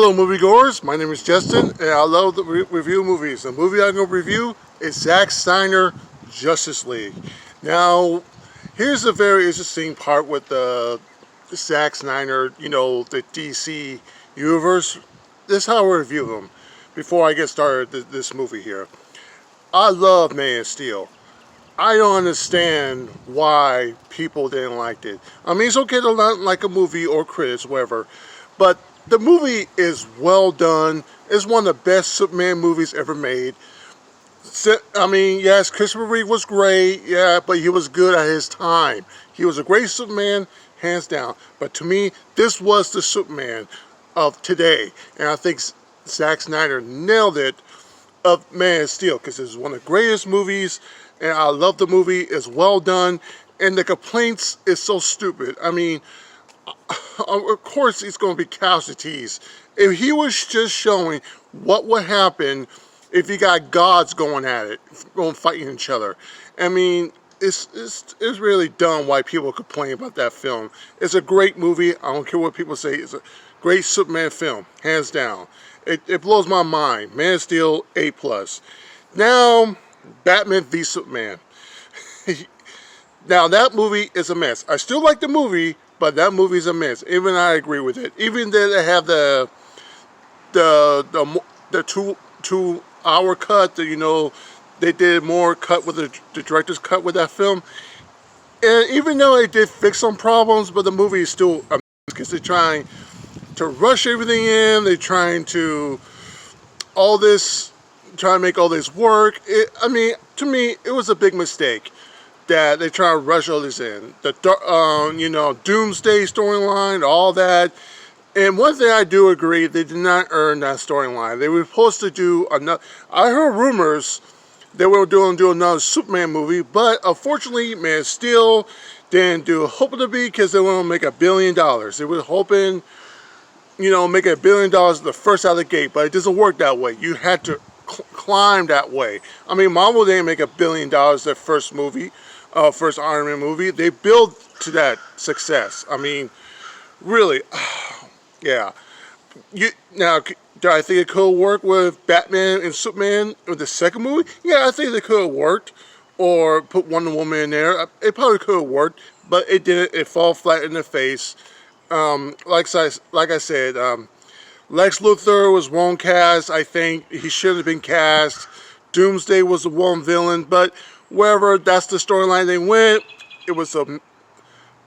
Hello moviegoers, my name is Justin and I love to review movies. The movie I'm going to review is Zack Snyder, Justice League. Now, here's a very interesting part with Zack Snyder, the DC universe. This is how I review him before I get started this movie here. I love Man of Steel. I don't understand why people didn't like it. I mean, it's okay to not like a movie or critics, whatever, but the movie is well done. It's one of the best Superman movies ever made. I mean, yes, Christopher Reeve was great, yeah, but he was good at his time. He was a great Superman, hands down. But to me, this was the Superman of today. And I think Zack Snyder nailed it of Man of Steel, because it's one of the greatest movies, and I love the movie. It's well done, and the complaints is so stupid. I mean, of course it's going to be casualties. If he was just showing what would happen if you got gods going at it, going fighting each other. I mean, it's really dumb why people complain about that film. It's a great movie. I don't care what people say. It's a great Superman film, hands down. It blows my mind. Man of Steel, A+. Now, Batman v Superman. Now, that movie is a mess. I still like the movie, but that movie's a mess. Even I agree with it. Even though they have the 2 hour cut, they did more cut with the director's cut with that film. And even though they did fix some problems, but the movie is still a mess because they're trying to rush everything in. They're trying to make all this work. To me, it was a big mistake that they try to rush all this in. The Doomsday storyline, all that. And one thing I do agree, they did not earn that storyline. They were supposed to do another. I heard rumors they were do another Superman movie, but unfortunately, Man of Steel didn't hoping to be, because they want to make $1 billion. They were hoping, make $1 billion the first out of the gate, but it doesn't work that way. You had to climb that way. I mean, Marvel didn't make $1 billion their first movie, first Iron Man movie. They built to that success. I mean, really, yeah. Now, do I think it could work with Batman and Superman with the second movie? Yeah, I think it could have worked. Or put Wonder Woman in there. It probably could have worked, but it didn't. It fell flat in the face. Like I said, Lex Luthor was wrong cast. I think he should have been cast. Doomsday was the wrong villain, but wherever, that's the storyline they went. It was a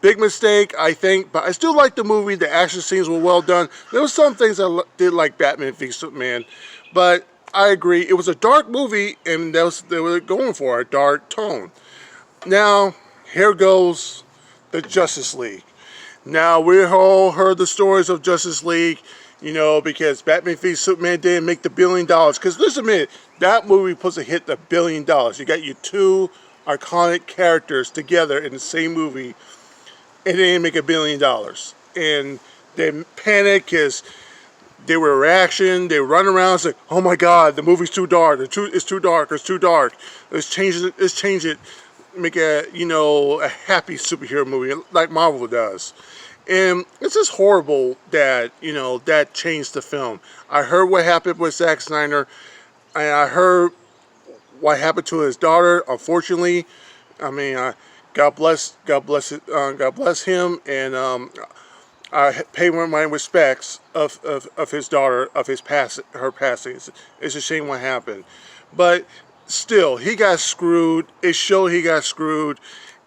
big mistake, I think, but I still like the movie. The action scenes were well done. There were some things I did like Batman v Superman, but I agree, it was a dark movie, and they were going for a dark tone. Now, here goes the Justice League. Now, we all heard the stories of Justice League, because Batman v Superman didn't make the $1 billion. Because listen a minute, that movie was supposed to hit the $1 billion. You got your 2 iconic characters together in the same movie, and they didn't make $1 billion. And they panicked because they were reaction. They run around and say, "Oh my God, the movie's too dark. It's too dark. It's too dark. Let's change it. Let's change it. Make a happy superhero movie like Marvel does." And it's just horrible that that changed the film. I heard what happened with Zack Snyder, and I heard what happened to his daughter. Unfortunately, I mean, God bless him, and I pay my respects of his daughter, of her passing. It's a shame what happened, but still, he got screwed. It showed he got screwed,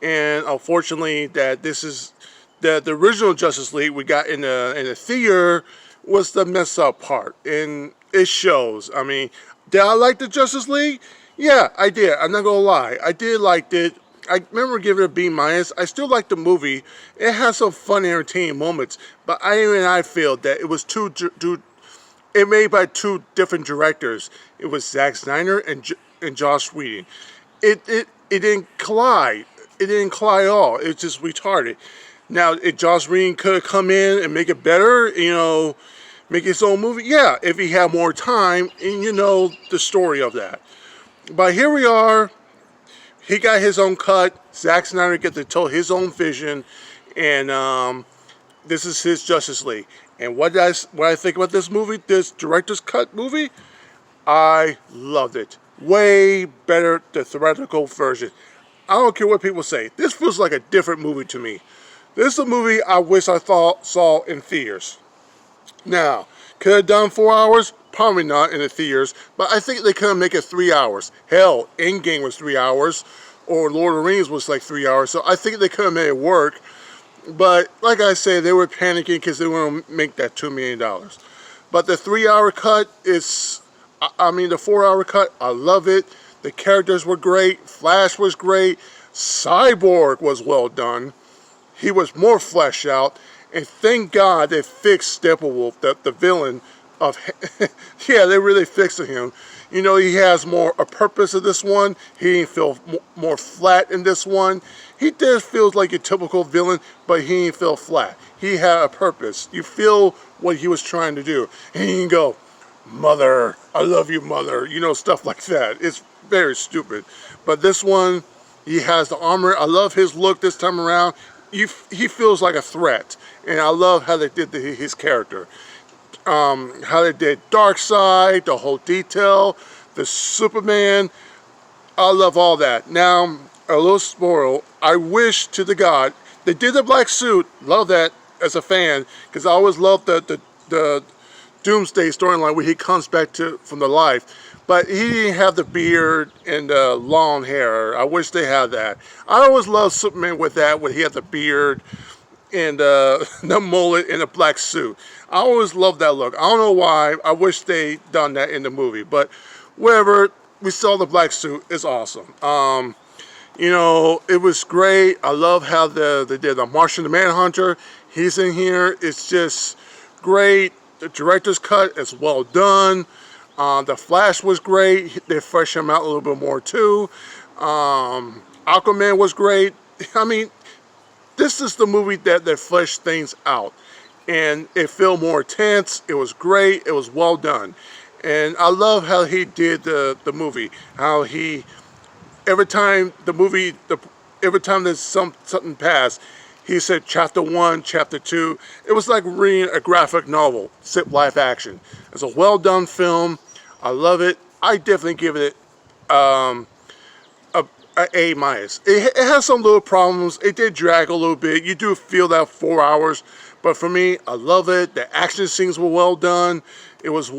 and unfortunately, that this is the original Justice League we got in the theater was the messed up part, and it shows. I mean, did I like the Justice League? Yeah, I did. I'm not gonna lie, I did like it. I remember giving it a B-. I still like the movie. It has some fun, entertaining moments, but I feel that it was it made by 2 different directors. It was Zack Snyder and Joss Whedon. It didn't collide. It didn't collide at all. It's just retarded. Now, if Joss Whedon could have come in and make it better, make his own movie, yeah, if he had more time and the story of that. But here we are. He got his own cut. Zack Snyder gets to tell his own vision, and this is his Justice League. And what I think about this movie, this director's cut movie, I loved it. Way better the theatrical version. I don't care what people say. This feels like a different movie to me. This is a movie I wish I saw in theaters. Now, could have done 4 hours? Probably not in the theaters, but I think they could have made it 3 hours. Hell, Endgame was 3 hours, or Lord of the Rings was like 3 hours, so I think they could have made it work. But like I said, they were panicking because they want to make that $2 million. But the 3-hour cut is, the 4-hour cut, I love it. The characters were great. Flash was great. Cyborg was well done. He was more fleshed out. And thank God they fixed Steppenwolf, the villain of... yeah, they really fixed him. You know, he has more a purpose in this one. He didn't feel more flat in this one. He just feels like a typical villain, but he didn't feel flat. He had a purpose. You feel what he was trying to do. And he can go, "Mother, I love you, mother." You know, stuff like that. It's very stupid. But this one, he has the armor. I love his look this time around. He feels like a threat. And I love how they did his character. How they did Darkseid, the whole detail, the Superman. I love all that. Now, a little spoil. I wish to the God they did the black suit. Love that as a fan, because I always loved the Doomsday storyline where he comes back from the life. But he didn't have the beard and the long hair. I wish they had that. I always loved Superman with that, when he had the beard and the mullet and the black suit. I always loved that look. I don't know why. I wish they done that in the movie. But whatever, we saw the black suit. It's awesome. You know, it was great. I love how they did the Martian the Manhunter. He's in here. It's just great. The director's cut is well done. The Flash was great. They fleshed him out a little bit more too. Aquaman was great. I mean, this is the movie that fleshed things out. And it felt more tense. It was great. It was well done. And I love how he did the movie. How he, every time there's something passed, he said chapter 1, chapter 2. It was like reading a graphic novel, except live action. It's a well done film. I love it. I definitely give it a A-. It has some little problems. It did drag a little bit. You do feel that 4 hours. But for me, I love it. The action scenes were well done. It was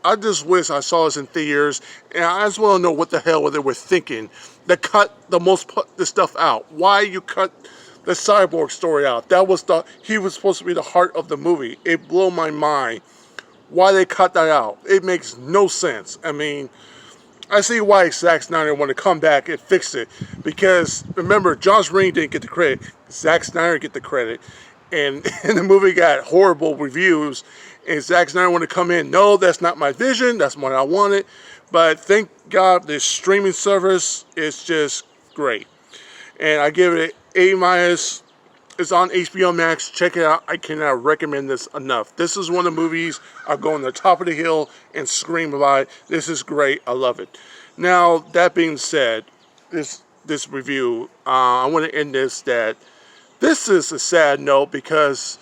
I just wish I saw this in theaters. And I just want to know what the hell they were thinking. They cut the stuff out. Why you cut the Cyborg story out? He was supposed to be the heart of the movie. It blew my mind why they cut that out. It makes no sense. I mean, I see why Zack Snyder wanted to come back and fix it. Because, remember, Joss Whedon didn't get the credit. Zack Snyder get the credit. And the movie got horrible reviews. And Zack Snyder wanted to come in. No, that's not my vision. That's what I wanted. But thank God this streaming service is just great. And I give it an A-. It's on HBO Max. Check it out. I cannot recommend this enough. This is one of the movies I'll go on the top of the hill and scream about it. This is great. I love it. Now, that being said, this review, I want to end this is a sad note, because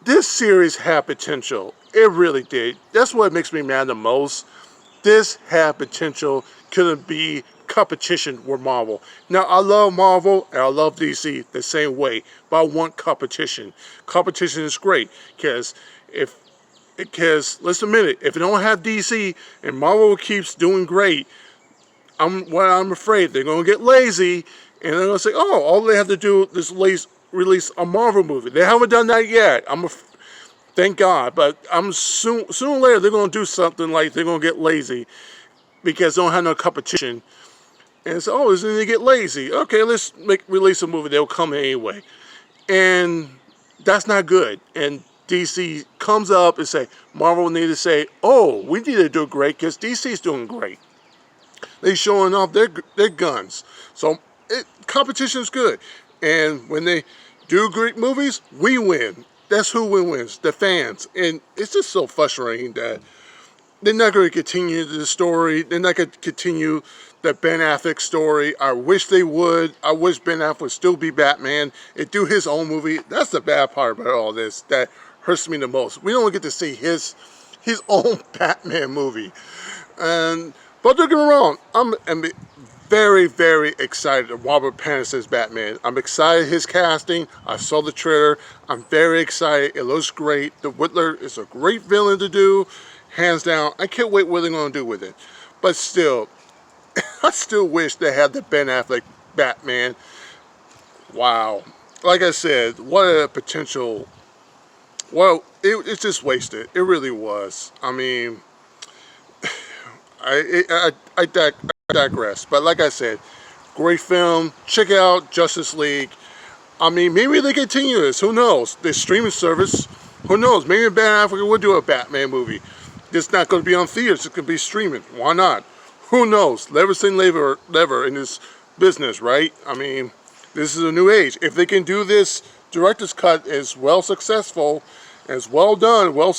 this series had potential. It really did. That's what makes me mad the most. This had potential. Couldn't be competition with Marvel. Now, I love Marvel and I love DC the same way, but I want competition. Competition is great, because let's admit it, if you don't have DC and Marvel keeps doing great, I'm afraid they're going to get lazy, and they're going to say, oh, all they have to do is release a Marvel movie. They haven't done that yet. Thank God, but sooner or later they're going to do something like they're going to get lazy, because they don't have no competition. And so, oh, isn't they get lazy? Okay, let's release a movie. They'll come anyway. And that's not good. And DC comes up and say, Marvel need to say, oh, we need to do great, because DC's doing great. They're showing off their guns. So competition is good. And when they do great movies, we win. That's who wins, the fans. And it's just so frustrating that they're not going to continue the story. They're not going to continue the Ben Affleck story. I wish they would. I wish Ben Affleck would still be Batman and do his own movie. That's the bad part about all this. That hurts me the most. We don't get to see his own Batman movie. But don't get me wrong, I'm very, very excited of Robert Pattinson's Batman. I'm excited his casting. I saw the trailer. I'm very excited. It looks great. The Riddler is a great villain to do, hands down. I can't wait what they're going to do with it. But still, I still wish they had the Ben Affleck Batman. Wow. Like I said, what a potential. Well, it's just wasted. It really was. I mean, I digress. But like I said, great film. Check out Justice League. I mean, maybe they continue this. Who knows? The streaming service. Who knows? Maybe Ben Affleck will do a Batman movie. It's not going to be on theaters. It's going to be streaming. Why not? Who knows? Never seen never in this business, right? I mean, this is a new age. If they can do this director's cut as well successful, as well done, well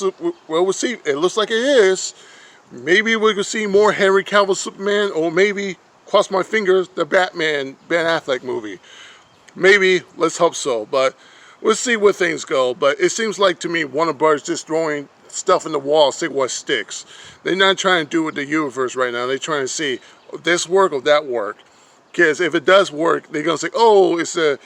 received, it looks like it is. Maybe we could see more Henry Cavill Superman, or maybe, cross my fingers, the Batman Ben Affleck movie. Maybe, let's hope so. But we'll see where things go. But it seems like to me Warner Bros. Just throwing stuff in the wall, see what sticks. They're not trying to do with the universe right now. They're trying to see this work or that work. Because if it does work, they're going to say, oh, it's a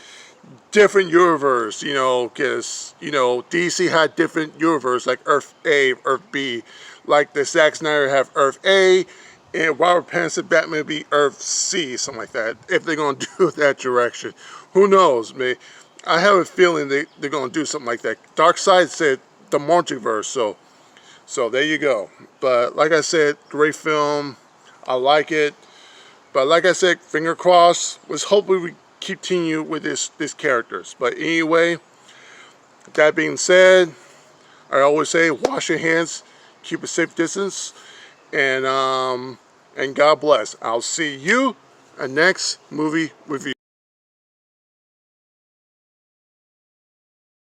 different universe, you know, because, you know, DC had different universe, like Earth A, Earth B. Like the Zack Snyder have Earth A, and Robert Pattinson Batman be Earth C, something like that. If they're going to do that direction. Who knows, man? I have a feeling they're going to do something like that. Darkseid said the multiverse, so there you go. But like I said, great film. I like it. But like I said, finger crossed. Let's hope we continue with these characters. But anyway, that being said, I always say wash your hands, keep a safe distance, and God bless. I'll see you in next movie review.